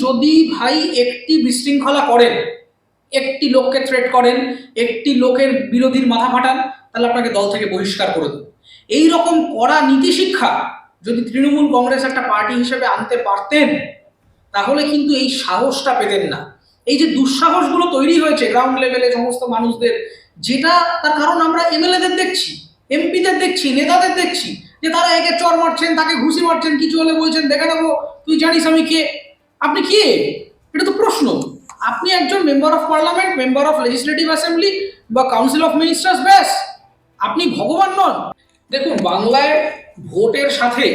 যদি ভাই একটি বিশৃঙ্খলা করেন, একটি লোককে থ্রেট করেন, একটি লোকের বিরোধীর মাথা ফাটান, তাহলে আপনাকে দল থেকে বহিষ্কার করে দেবে। এইরকম কড়া নীতি শিক্ষা যদি তৃণমূল কংগ্রেস একটা পার্টি হিসেবে আনতে পারতেন, তাহলে কিন্তু এই সাহসটা পেতেন না। এই যে দুঃসাহসগুলো তৈরি হয়েছে গ্রাউন্ড লেভেলে সমস্ত মানুষদের, যেটা তার কারণ আমরা এমএলএদের দেখছি, এমপিদের দেখছি, নেতাদের দেখছি, যে তারা একে চর মারছেন, তাকে ঘুষি মারছেন, কিছু হলে বলছেন দেখে নেবো, তুই জানিস আমি কে। আপনি কে? এটা তো প্রশ্ন। আপনি একজন member of parliament, member of legislative assembly বা কাউন্সিল অফ মিনিস্টার্স, ব্যাস। আপনি ভগবান নন। দেখুন, বাংলায় ভোটের সাথে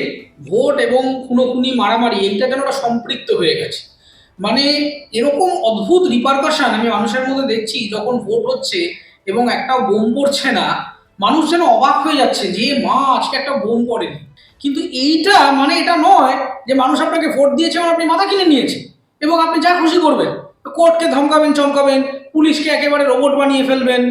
ভোট এবং খুনোখুনি মারামারি এইটা যেন ওটা সম্পৃক্ত হয়ে গেছে। মানে এরকম অদ্ভুত রিপারকাশন আমি মানুষের মধ্যে দেখছি, যখন ভোট হচ্ছে এবং একটাও বোম পড়ছে না, মানুষ যেন অবাক হয়ে যাচ্ছে যে মা আজকে একটা বোম পড়েনি। কিন্তু এইটা মানে এটা নয় যে মানুষ আপনাকে ভোট দিয়েছে এবং আপনি মাথা কিনে নিয়েছে এবং আপনি যা খুশি করবেন, কোর্টকে ধমকাবেন, চমকাবেন, পুলিশকে একেবারে রোবট বানিয়ে ফেলবেন,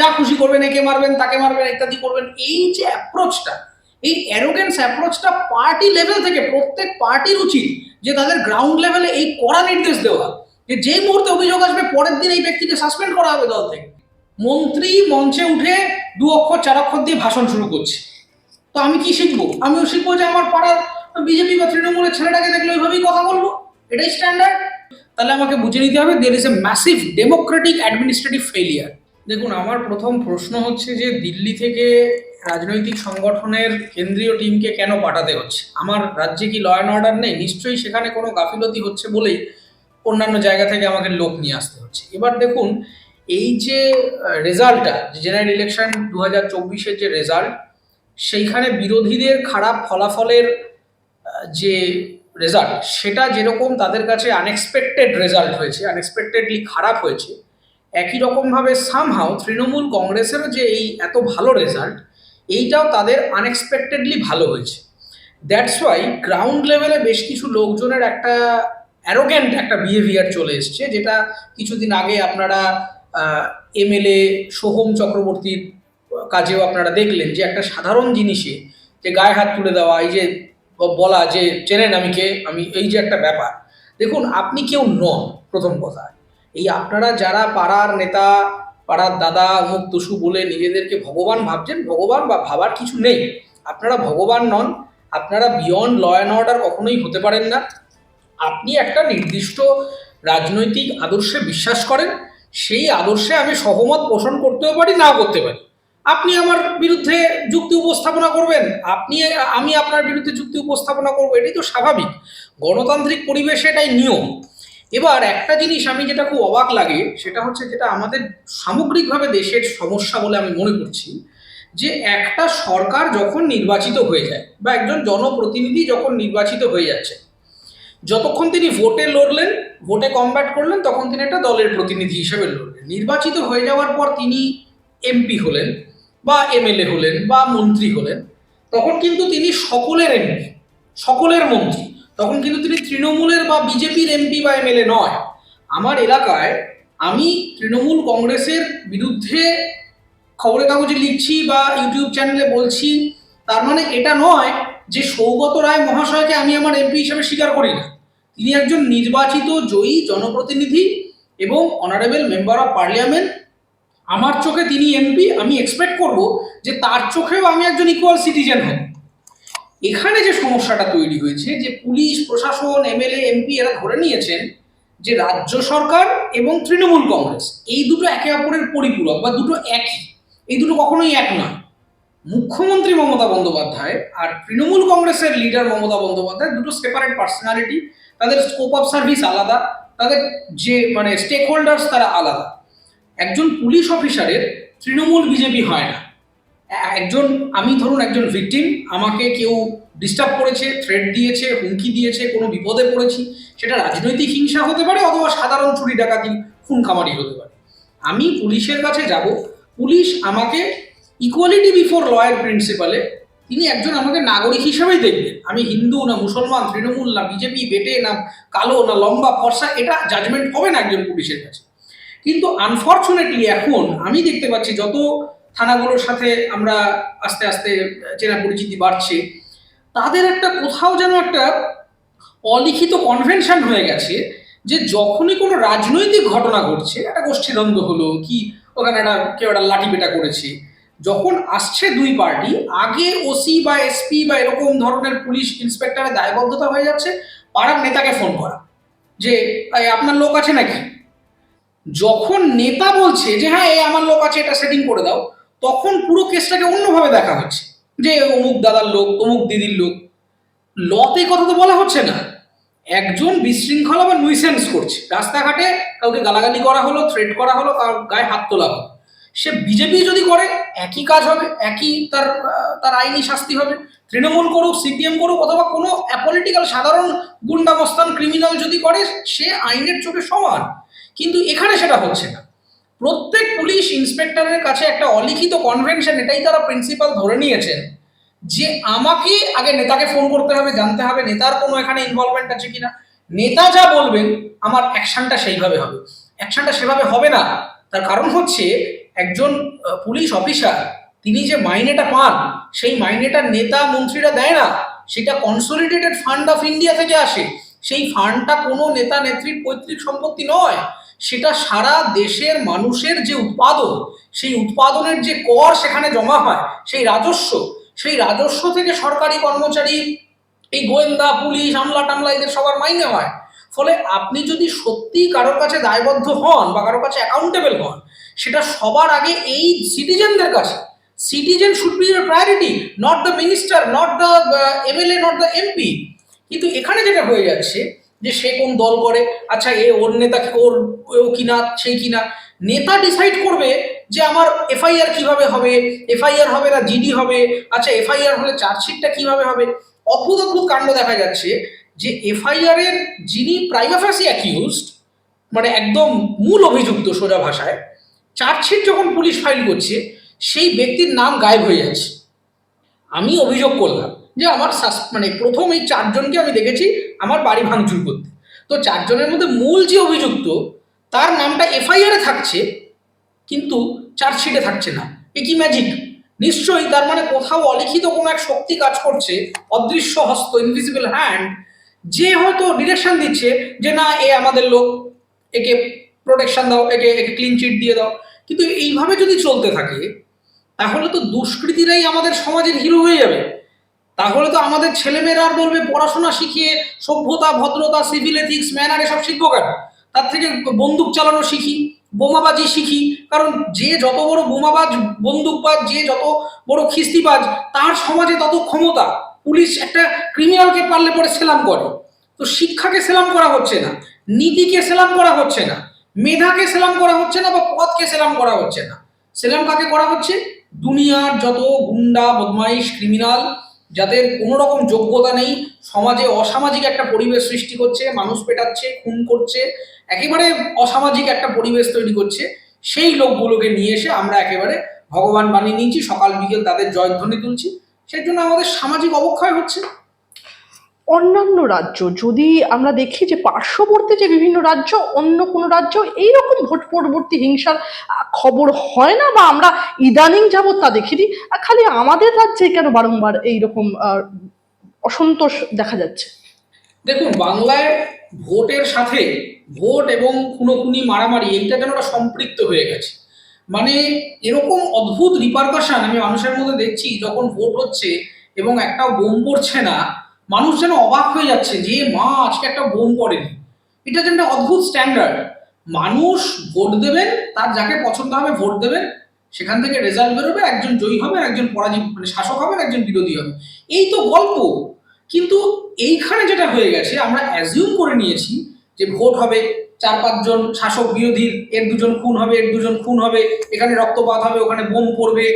যা খুশি করবেন, একে মারবেন, তাকে মারবেন, ইত্যাদি করবেন। এই যে অ্যাপ্রোচটা, এই অ্যারোগেন্স অ্যাপ্রোচটা পার্টি লেভেল থেকে প্রত্যেক পার্টির উচিত যে তাদের গ্রাউন্ড লেভেলে এই কড়া নির্দেশ দেওয়া, যে যেই মুহূর্তে অভিযোগ আসবে পরের দিন এই ব্যক্তিকে সাসপেন্ড করা হবে দল থেকে। মন্ত্রী মঞ্চে উঠে 2 অক্ষর 4 অক্ষর দিয়ে ভাষণ শুরু করছে, তো আমি কি শিখবো? আমিও শিখবো যে আমার পাড়ার বিজেপি বা তৃণমূলের ছেলেটাকে দেখলে ওইভাবেই কথা বলবো, এটাই স্ট্যান্ডার্ড। তাহলে আমাকে বুঝে নিতে হবে there is a massive democratic administrative failure. দেখুন, আমার প্রথম প্রশ্ন হচ্ছে যে দিল্লি থেকে রাজনৈতিক সংগঠনের কেন্দ্রীয় টিমকে কেন পাঠাতে হচ্ছে? আমার রাজ্যে কি ল অ্যান্ড অর্ডার নেই? নিশ্চয়ই সেখানে কোনো গাফিলতি হচ্ছে বলেই অন্যান্য জায়গা থেকে আমাকে লোক নিয়ে আসতে হচ্ছে। এবার দেখুন, এই যে রেজাল্টটা, জেনারেল ইলেকশন 2024-এর যে রেজাল্ট, সেইখানে বিরোধীদের খারাপ ফলাফলের যে রেজাল্ট, সেটা যেরকম তাদের কাছে আনএক্সপেক্টেড রেজাল্ট হয়েছে, আনএক্সপেক্টেডলি খারাপ হয়েছে, একই রকমভাবে সামহাও তৃণমূল কংগ্রেসেরও যে এই এত ভালো রেজাল্ট, এইটাও তাদের আনএক্সপেক্টেডলি ভালো হয়েছে। দ্যাটস ওয়াই গ্রাউন্ড লেভেলে বেশ কিছু লোকজনের একটা অ্যারোগ্যান্ট একটা বিহেভিয়ার চলে এসছে, যেটা কিছুদিন আগে আপনারা এমএলএ সোহম চক্রবর্তীর কাজেও আপনারা দেখলেন, যে একটা সাধারণ জিনিসে যে গায়ে হাত তুলে দেওয়া, এই যে বলা যে চেনেন আমি কে, আমি, এই যে একটা ব্যাপার। দেখুন, আপনি কেউ নন, প্রথম কথা। এই আপনারা যারা পাড়ার নেতা, পাড়ার দাদা, অমুক তুসু বলে নিজেদেরকে ভগবান ভাবছেন, ভগবান বা ভাবার কিছু নেই। আপনারা ভগবান নন, আপনারা বিয়ন্ড ল অ্যান্ড অর্ডার কখনোই হতে পারেন না। আপনি একটা নির্দিষ্ট রাজনৈতিক আদর্শে বিশ্বাস করেন, সেই আদর্শে আমি সহমত পোষণ করতেও পারি, নাও করতে পারি। আপনি আমার বিরুদ্ধে যুক্তি উপস্থাপনা করবেন, আমি আপনার বিরুদ্ধে যুক্তি উপস্থাপনা করবো, এটাই তো স্বাভাবিক গণতান্ত্রিক পরিবেশে, এটাই নিয়ম। এবার একটা জিনিস আমি যেটা খুব অবাক লাগে, সেটা হচ্ছে, যেটা আমাদের সামগ্রিকভাবে দেশের সমস্যা বলে আমি মনে করছি, যে একটা সরকার যখন নির্বাচিত হয়ে যায় বা একজন জনপ্রতিনিধি যখন নির্বাচিত হয়ে যাচ্ছে, যতক্ষণ তিনি ভোটে লড়লেন, ভোটে কমব্যাট করলেন, তখন তিনি একটা দলের প্রতিনিধি হিসেবে লড়লেন। নির্বাচিত হয়ে যাওয়ার পর তিনি এমপি হলেন বা এমএলএ হলেন বা মন্ত্রী হলেন, তখন কিন্তু তিনি সকলের এমপি, সকলের মন্ত্রী। তখন কিন্তু তিনি তৃণমূলের বা বিজেপির এমপি বা এমএলএ নয়। আমার এলাকায় আমি তৃণমূল কংগ্রেসের বিরুদ্ধে খবরের কাগজে লিখছি বা ইউটিউব চ্যানেলে বলছি, তার মানে এটা নয় যে সৌগত রায় মহাশয়কে আমি আমার এমপি হিসেবে স্বীকার করি না। তিনি একজন নির্বাচিত জয়ী জনপ্রতিনিধি এবং অনারেবল মেম্বার অফ পার্লামেন্ট। আমার চোখে তিনি এমপি, আমি এক্সপেক্ট করব যে তার চোখেও আমি একজন ইকুয়াল সিটিজেন হব। এখানে যে সমস্যাটা তৈরি হয়েছে, যে পুলিশ প্রশাসন, এমএলএ, এমপি এরা ধরে নিয়েছেন যে রাজ্য সরকার এবং তৃণমূল কংগ্রেস এই দুটো একে অপরের পরিপূরক বা দুটো একই, এই দুটো কখনোই এক নয়। মুখ্যমন্ত্রী মমতা বন্দ্যোপাধ্যায় আর তৃণমূল কংগ্রেসের লিডার মমতা বন্দ্যোপাধ্যায় দুটো সেপারেট পার্সোনালিটি, তাদের স্কোপ অফ সার্ভিস আলাদা, তাদের যে মানে স্টেক হোল্ডার্স তারা আলাদা। একজন পুলিশ অফিসারের তৃণমূল বিজেপি হয় না। একজন, আমি ধরুন একজন ভিকটিম, আমাকে কেউ ডিস্টার্ব করেছে, থ্রেট দিয়েছে, হুমকি দিয়েছে, কোনো বিপদে পড়েছি, সেটা রাজনৈতিক হিংসা হতে পারে অথবা সাধারণ চুরি ডাকাতি খুন খামারি হতে পারে। আমি পুলিশের কাছে যাব, পুলিশ আমাকে ইকুয়ালিটি বিফোর লয়ের প্রিন্সিপালে তিনি একজন আমাকে নাগরিক হিসেবেই দেখবেন। আমি হিন্দু না মুসলমান, তৃণমূল না বিজেপি, বেটে না কালো না লম্বা ফর্সা, এটা জাজমেন্ট হবে না একজন পুলিশের কাছে। কিন্তু আনফর্চুনেটলি এখন আমি দেখতে পাচ্ছি যত থানাগুলোর সাথে আমরা আস্তে আস্তে চেনা পরিচিতি বাড়ছে, তাদের একটা কোথাও যেন একটা অলিখিত কনভেনশন হয়ে গেছে যে যখনই কোনো রাজনৈতিক ঘটনা ঘটছে, একটা গোষ্ঠীদ্বন্দ্ব হলো কি ওখানে কেউ একটা লাঠিপেটা করেছে, যখন আসছে দুই পার্টি, আগে ওসি বা এসপি বা এরকম ধরনের পুলিশ ইন্সপেক্টরের দায়বদ্ধতা হয়ে যাচ্ছে পাড়ার নেতাকে ফোন করা যে আপনার লোক আছে নাকি। যখন নেতা বলছে যে হ্যাঁ আমার লোক আছে, এটা সেটিং করে দাও, তখন পুরো কেসটাকে অন্যভাবে দেখা হচ্ছে যে অমুক দাদার লোক, অমুক দিদির লোক। লতে কথা তো বলা হচ্ছে না, একজন বিশৃঙ্খলা বা নুইসেন্স করছে, রাস্তাঘাটে কাউকে গালাগালি করা হলো, থ্রেট করা হলো, কার গায়ে হাত তোলা হলো, সে বিজেপি যদি করে একই কাজ হবে, একই তার আইনি শাস্তি হবে। তৃণমূল করুক, সিপিএম করুক, অথবা কোনো অ্যাপলিটিক্যাল সাধারণ গুন্ডামস্তান ক্রিমিনাল যদি করে, সে আইনের চোখে সমান। কিন্তু এখানে সেটা হচ্ছে না। প্রত্যেক পুলিশ ইন্সপেক্টরের কাছে একটা অলিখিত কনভেনশন, এটাই তারা প্রিন্সিপাল ধরে নিয়েছেন যে আমাকে আগে নেতাকে ফোন করতে হবে, জানতে হবে নেতার কোনো এখানে ইনভলভমেন্ট আছে কিনা, নেতা যা বলবেন আমার অ্যাকশনটা সেইভাবে হবে। অ্যাকশনটা সেভাবে হবে না, তার কারণ হচ্ছে একজন পুলিশ অফিসার তিনি যে মাইনেটা পান, সেই মাইনেটা নেতা মন্ত্রীরা দেয় না, সেটা কনসলিডেটেড ফান্ড অফ ইন্ডিয়া থেকে আসে। সেই ফান্ডটা কোনো নেতা নেত্রীর পৈতৃক সম্পত্তি নয়, সেটা সারা দেশের মানুষের যে উৎপাদন, সেই উৎপাদনের যে কর সেখানে জমা হয়, সেই রাজস্ব থেকে সরকারি কর্মচারী, এই গোয়েন্দা পুলিশ আমলা টামলা এদের সবার মাইনে হয়। ফলে আপনি যদি সত্যি কারোর কাছে দায়বদ্ধ হন বা কারোর কাছে অ্যাকাউন্টেবল হন, সেটা সবার আগে এই সিটিজেনদের কাছে। Citizen should be year priority, not the minister, not the MLA, not the MP. কিন্তু এখানে যেটা হয়ে যাচ্ছে যে সে কোন দল করে, আচ্ছা ওর নেতা ওর ও কিনা সেই কিনা, নেতা ডিসাইড করবে যে আমার এফআইআর কিভাবে হবে, এফআইআর হবে না জিডি হবে, আচ্ছা এফআইআর হলে চার্জশিটটা কিভাবে হবে। অদ্ভুত অদ্ভুত কাণ্ড দেখা যাচ্ছে যে এফআইআর এর যিনি প্রাইমা ফেসি অ্যাকিউজড, মানে একদম মূল অভিযুক্ত সোজা ভাষায়, চার্জশিট যখন পুলিশ ফাইল করছে সেই ব্যক্তির নাম গায়েব হয়ে যাচ্ছে। আমি অভিযোগ করলাম যে আমার মানে প্রথম এই চারজনকে আমি দেখেছি আমার বাড়ি ভাঙচুর করতে, তো চারজনের মধ্যে মূল যে অভিযুক্ত তার নামটা এফআইআর এ থাকছে কিন্তু চার্জশিটে থাকছে না। এ কি ম্যাজিক! নিশ্চয়ই তার মানে কোথাও অলিখিত কোনো এক শক্তি কাজ করছে, অদৃশ্য হস্ত, ইনভিজিবল হ্যান্ড, যে হয়তো ডিরেকশন দিচ্ছে যে না আমাদের লোক, একে প্রোটেকশন দাও, একে একে ক্লিন চিট দিয়ে দাও। কিন্তু এইভাবে যদি চলতে থাকে তাহলে তো দুষ্কৃতীরাই আমাদের সমাজের হিরো হয়ে যাবে। তাহলে তো আমাদের ছেলেমেয়েরা আর বলবে পড়াশোনা শিখিয়ে সভ্যতা, ভদ্রতা, সিভিল এথিক্স, ম্যানার এসব শিখবো কেন, তার থেকে বন্দুক চালানো শিখি, বোমাবাজি শিখি। কারণ যে যত বড় বোমাবাজ, বন্দুকবাজ, যে যত বড় খিস্তিবাজ, তার সমাজে তত ক্ষমতা। পুলিশ একটা ক্রিমিনালকে পারলে পরে সেলাম করে। তো শিক্ষাকে সেলাম করা হচ্ছে না, নীতিকে সেলাম করা হচ্ছে না, মেধাকে সেলাম করা হচ্ছে না, বা পথকে সেলাম করা হচ্ছে না। সেলাম কাকে করা হচ্ছে? দুনিয়ার যত গুন্ডা, বদমাইশ, ক্রিমিনাল, যাদের কোনো রকম যোগ্যতা নেই, সমাজে অসামাজিক একটা পরিবেশ সৃষ্টি করছে, মানুষ পেটাচ্ছে, খুন করছে, একেবারে অসামাজিক একটা পরিবেশ তৈরি করছে, সেই লোকগুলোকে নিয়ে এসে আমরা একেবারে ভগবান বানিয়ে নিয়েছি, সকাল বিকেল তাদের জয়ধ্বনি তুলছি। সেই জন্য আমাদের সামাজিক অবক্ষয় হচ্ছে। অন্যান্য রাজ্য যদি আমরা দেখি যে পার্শ্ববর্তী যে বিভিন্ন রাজ্য, অন্য কোনো রাজ্য এইরকম ভোট পরবর্তী হিংসার খবর হয় না, বা আমরা ইদানিং যাবৎ তা দেখিনি। খালি আমাদের রাজ্যে কেন বারংবার এইরকম অসন্তোষ দেখা যাচ্ছে? দেখুন, বাংলায় ভোটের সাথে ভোট এবং খুনোখুনি, মারামারি, এইটা যেন একটা সম্পৃক্ত হয়ে গেছে। মানে এরকম অদ্ভুত রিপারকাশন আমি মানুষের মধ্যে দেখছি, যখন ভোট হচ্ছে এবং একটাও বোম পড়ছে না, মানুষ যেন অবাক হয়ে যাচ্ছে যে মা আজকে একটা বোম পড়েনি। এটা যেন একটা অদ্ভুত স্ট্যান্ডার্ড। মানুষ ভোট দেবেন, তার যাকে পছন্দ হবে ভোট দেবেন, সেখান থেকে রেজাল্ট বেরোবে, একজন জয়ী হবে, একজন পরাজিত, মানে শাসক হবে, একজন বিরোধী হবে, এই তো গল্প। কিন্তু এইখানে যেটা হয়ে গেছে, আমরা অ্যাজিউম করে নিয়েছি যে ভোট হবে, 4-5 জন শাসক বিরোধীর, এর দুজন খুন হবে, এর দুজন খুন হবে, এখানে রক্তপাত হবে, ওখানে বোম পড়বে,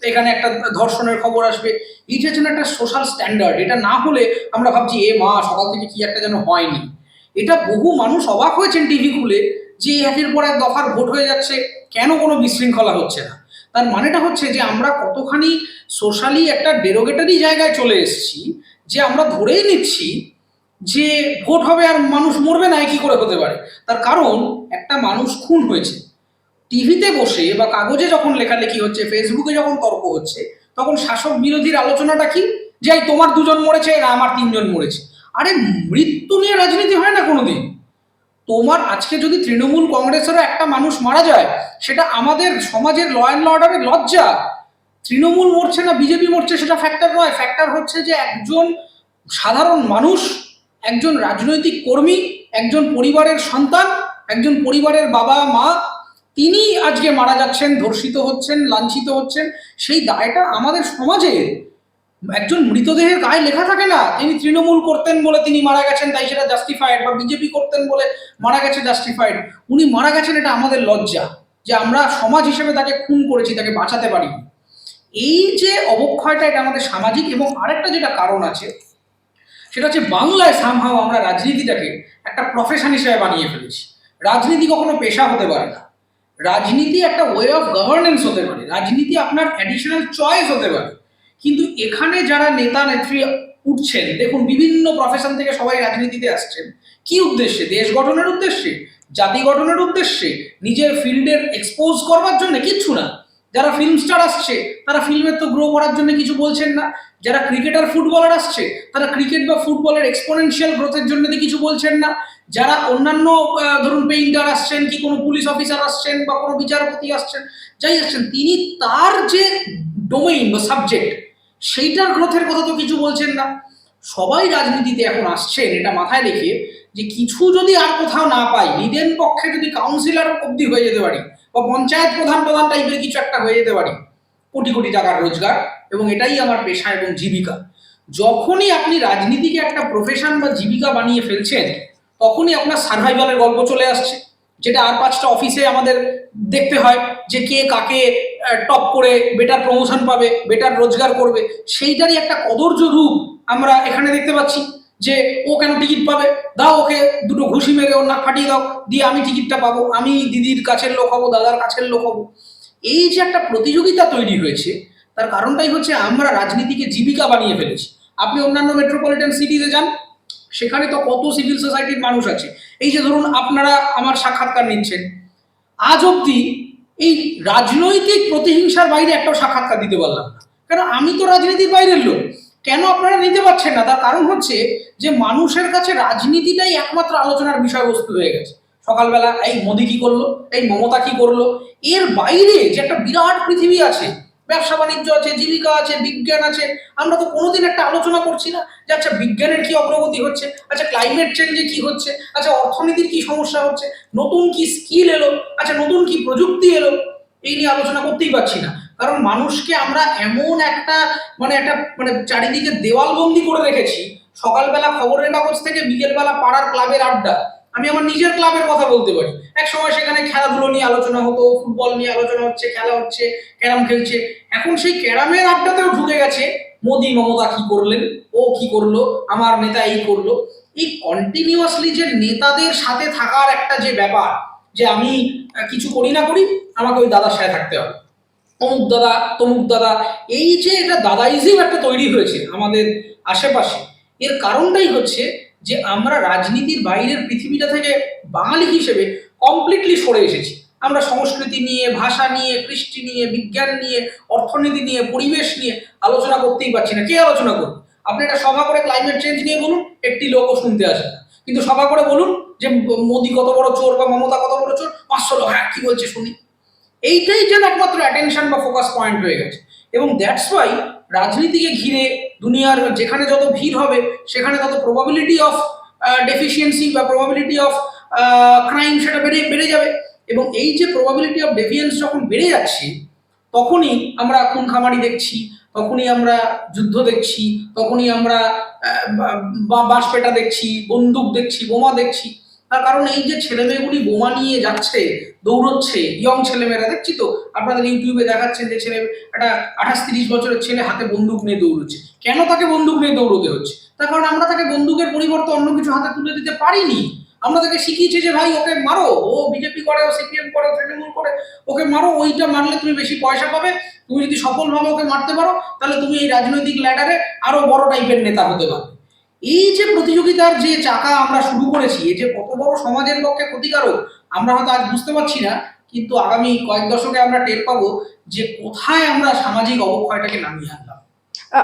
এখানে একটা ধর্ষণের খবর আসবে। এইটা যেন একটা সোশ্যাল স্ট্যান্ডার্ড। এটা না হলে আমরা ভাবছি মা সকাল থেকে কি একটা যেন হয়নি। এটা বহু মানুষ অবাক হয়েছেন টিভি খুলে যে একের পর এক দফার ভোট হয়ে যাচ্ছে, কেন কোনো বিশৃঙ্খলা হচ্ছে না। তার মানেটা হচ্ছে যে আমরা কতখানি সোশ্যালি একটা ডেরোগেটরি জায়গায় চলে এসেছি, যে আমরা ধরেই নিচ্ছি যে ভোট হবে আর মানুষ মরবে না, কি করে হতে পারে। তার কারণ একটা মানুষ খুন হয়েছে, টিভিতে বসে বা কাগজে যখন লেখালেখি হচ্ছে, ফেসবুকে যখন তর্ক হচ্ছে, তখন শাসক বিরোধীর আলোচনাটা কি, যে তোমার 2 জন মরেছে না আমার 3 জন মরেছে। আরে মৃত্যু নিয়ে রাজনীতি হয় না কোনোদিন। তোমার আজকে যদি তৃণমূল কংগ্রেসেরও একটা মানুষ মারা যায়, সেটা আমাদের সমাজের ল অ্যান্ড অর্ডারের লজ্জা। তৃণমূল মরছে না বিজেপি মরছে সেটা ফ্যাক্টর নয়, ফ্যাক্টর হচ্ছে যে একজন সাধারণ মানুষ, একজন রাজনৈতিক কর্মী, একজন পরিবারের সন্তান, একজন পরিবারের বাবা মা, তিনি আজকে মারা যাচ্ছেন, ধর্ষিত হচ্ছেন, লাঞ্ছিত হচ্ছেন। সেই দায়টা আমাদের সমাজে, একজন মৃতদেহের গায়ে লেখা থাকে না তিনি তৃণমূল করতেন বলে তিনি মারা গেছেন তাই সেটা জাস্টিফাইড, বা বিজেপি করতেন বলে মারা গেছে জাস্টিফাইড। উনি মারা গেছেন, এটা আমাদের লজ্জা যে আমরা সমাজ হিসেবে তাকে খুন করেছি, তাকে বাঁচাতে পারিনি। এই যে অবক্ষয়টা, এটা আমাদের সামাজিক। এবং আরেকটা যেটা কারণ আছে সেটা হচ্ছে বাংলায় সামহাও আমরা রাজনীতিটাকে একটা প্রফেশন হিসেবে বানিয়ে ফেলেছি। রাজনীতি কখনো পেশা হতে পারে না, রাজনীতি একটা ওয়ে অফ গভর্নেন্স হতে পারে, রাজনীতি আপনার অ্যাডিশনাল চয়েস হতে পারে। কিন্তু এখানে যারা নেতা নেত্রী উঠছেন, দেখুন বিভিন্ন প্রফেশন থেকে সবাই রাজনীতিতে আসছেন কি উদ্দেশ্যে? দেশ গঠনের উদ্দেশ্যে, জাতি গঠনের উদ্দেশ্যে, নিজের ফিল্ডের এক্সপোজ করবার জন্য? কিচ্ছু না। যারা ফিল্ম স্টার আসছে তারা ফিল্মের তো গ্রো করার জন্য কিছু বলছেন না, যারা ক্রিকেটার ফুটবলার আসছে তারা ক্রিকেট বা ফুটবলের এক্সপোনেনশিয়াল গ্রোথের জন্য কিছু বলছেন না, যারা অন্যান্য ধরুন পেইন্টার আসছেন কি কোনো পুলিশ অফিসার আসছেন বা কোনো বিচারপতি আসছেন, যাই আসছেন, তিনি তার যে ডোমেইন বা সাবজেক্ট সেইটার গ্রোথের কথা তো কিছু বলছেন না। সবাই রাজনীতিতে এখন আসছেন এটা মাথায় রেখে যে কিছু যদি আর কোথাও না পাই, নিদেন পক্ষে যদি কাউন্সিলর অবধি হয়ে যেতে পারি বা পঞ্চায়েত প্রধান প্রধান টাইপের কিছু একটা হয়ে যেতে পারি, কোটি কোটি টাকার রোজগার, এবং এটাই আমার পেশা এবং জীবিকা। যখনই আপনি রাজনীতিকে একটা প্রফেশন বা জীবিকা বানিয়ে ফেলছেন, তখনই আপনার সার্ভাইভালের গল্প চলে আসছে, যেটা আর 5টা অফিসে আমাদের দেখতে হয় যে কে কাকে টপ করে বেটার প্রমোশন পাবে, বেটার রোজগার করবে, সেইটারই একটা কদর্য রূপ আমরা এখানে দেখতে পাচ্ছি। যে ও কেন টিকিট পাবে, দাও ওকে দুটো ঘুষি মেরে ওর নাক ফাটিয়ে দাও, দিয়ে আমি টিকিটটা পাবো, আমি দিদির কাছের লোক হবো, দাদার কাছের লোক হবো। এই যে একটা প্রতিযোগিতা তৈরি হয়েছে, তার কারণটাই হচ্ছে আমরা রাজনীতিকে জীবিকা বানিয়ে ফেলেছি। আপনি অন্যান্য মেট্রোপলিটন সিটিতে যান, সেখানে তো কত সিভিল সোসাইটির মানুষ আছে। এই যে ধরুন আপনারা আমার সাক্ষাৎকার নিচ্ছেন, আজ অবধি এই রাজনৈতিক প্রতিহিংসার বাইরে একটাও সাক্ষাৎকার দিতে পারলাম না, কারণ আমি তো রাজনীতির বাইরের লোক। কেন আপনারা নিতে পারছেন না? তার কারণ হচ্ছে যে মানুষের কাছে রাজনীতিটাই একমাত্র আলোচনার বিষয়বস্তু হয়ে গেছে। সকালবেলা এই মোদি কি করলো, এই মমতা কি করলো, এর বাইরে যে একটা বিরাট পৃথিবী আছে, ব্যবসা বাণিজ্য আছে, জীবিকা আছে, বিজ্ঞান আছে, আমরা তো কোনোদিন একটা আলোচনা করছি না যে আচ্ছা বিজ্ঞানের কি অগ্রগতি হচ্ছে, আচ্ছা ক্লাইমেট চেঞ্জে কি হচ্ছে, আচ্ছা অর্থনীতির কি সমস্যা হচ্ছে, নতুন কি স্কিল এলো, আচ্ছা নতুন কি প্রযুক্তি এলো, এই নিয়ে আলোচনা করতেই পারছি না। কারণ মানুষকে আমরা এমন একটা মানে চারিদিকে দেওয়ালবন্দি করে রেখেছি, সকালবেলা খবরের কাগজ থেকে বিকেলবেলা পাড়ার ক্লাবের আড্ডা। আমি আমার নিজের ক্লাবের কথা বলতে পারি, এক সময় সেখানে খেলাধুলো নিয়ে আলোচনা হতো, ফুটবল নিয়ে আলোচনা হচ্ছে, খেলা হচ্ছে, ক্যারাম খেলছে। এখন সেই ক্যারামের আড্ডাতেও ঢুকে গেছে মোদি মমতা কি করলেন, ও কি করলো, আমার নেতা এই করলো। এই কন্টিনিউয়াসলি যে নেতাদের সাথে থাকার একটা যে ব্যাপার, যে আমি কিছু করি না করি আমাকে ওই দাদার সাথে থাকতে হবে, অমুক দাদা তমুক দাদা, এই যে এটা দাদাইজিম একটা তৈরি হয়েছে আমাদের আশেপাশে, এর কারণটাই হচ্ছে যে আমরা রাজনীতির বাইরের পৃথিবীটা থেকে বাঙালি হিসেবে কমপ্লিটলি সরে এসেছি। আমরা সংস্কৃতি নিয়ে, ভাষা নিয়ে, কৃষ্টি নিয়ে, বিজ্ঞান নিয়ে, অর্থনীতি নিয়ে, পরিবেশ নিয়ে আলোচনা করতেই পারছি না। কে আলোচনা করবে? আপনি একটা সভা করে ক্লাইমেট চেঞ্জ নিয়ে বলুন, একটি লোকও শুনতে আসে না। কিন্তু সভা করে বলুন যে মোদি কত বড় চোর বা মমতা কত বড় চোর, 500 লোক হ্যাঁ কি বলছে শুনি। এইটাই যেন একমাত্র অ্যাটেনশন বা ফোকাস পয়েন্ট হয়ে গেছে। এবং দ্যাটস ওয়াই রাজনীতিকে ঘিরে দুনিয়ার যেখানে যত ভিড় হবে, সেখানে তত প্রবাবিলিটি অফ ডেফিসিয়েন্সি বা প্রবাবিলিটি অফ ক্রাইম সেটা বেড়ে বেড়ে যাবে। এবং এই যে প্রবাবিলিটি অফ ডেভিয়েন্স যখন বেড়ে যাচ্ছে, তখনই আমরা খুন খামারি দেখছি, তখনই আমরা যুদ্ধ দেখছি, তখনই আমরা বাঁশপেটা দেখছি, বন্দুক দেখছি, বোমা দেখছি। তার কারণ এই যে ছেলেমেয়েগুলি বোমা নিয়ে যাচ্ছে, দৌড়চ্ছে, ইয়ং ছেলেমেয়েরা দেখছি তো, আপনাদের ইউটিউবে দেখাচ্ছেন যে ছেলে একটা 28-30 বছরের ছেলে হাতে বন্দুক নিয়ে দৌড়চ্ছে। কেন তাকে বন্দুক নিয়ে দৌড়তে হচ্ছে? তার কারণ আমরা তাকে বন্দুকের পরিবর্তে অন্য কিছু হাতে তুলে দিতে পারিনি। আমরা তাকে শিখিয়েছি যে ভাই ওকে মারো, ও বিজেপি করে, ও সিপিএম করে, ও তৃণমূল করে, ওকে মারো, ওইটা মারলে তুমি বেশি পয়সা পাবে, তুমি যদি সফলভাবে ওকে মারতে পারো তাহলে তুমি এই রাজনৈতিক ল্যাডারে আরো বড় টাইপের নেতা হতে পারবে। এই যে প্রতিযোগিতার যে চাকা আমরা শুরু করেছি, এই যে কত বড় সমাজের পক্ষে ক্ষতিকারক আমরা হয়তো আজ বুঝতে পারছি না, কিন্তু আগামী কয়েক দশকে আমরা টের পাবো যে কোথায় আমরা সামাজিক অবক্ষয়টাকে নামিয়ে আনলাম।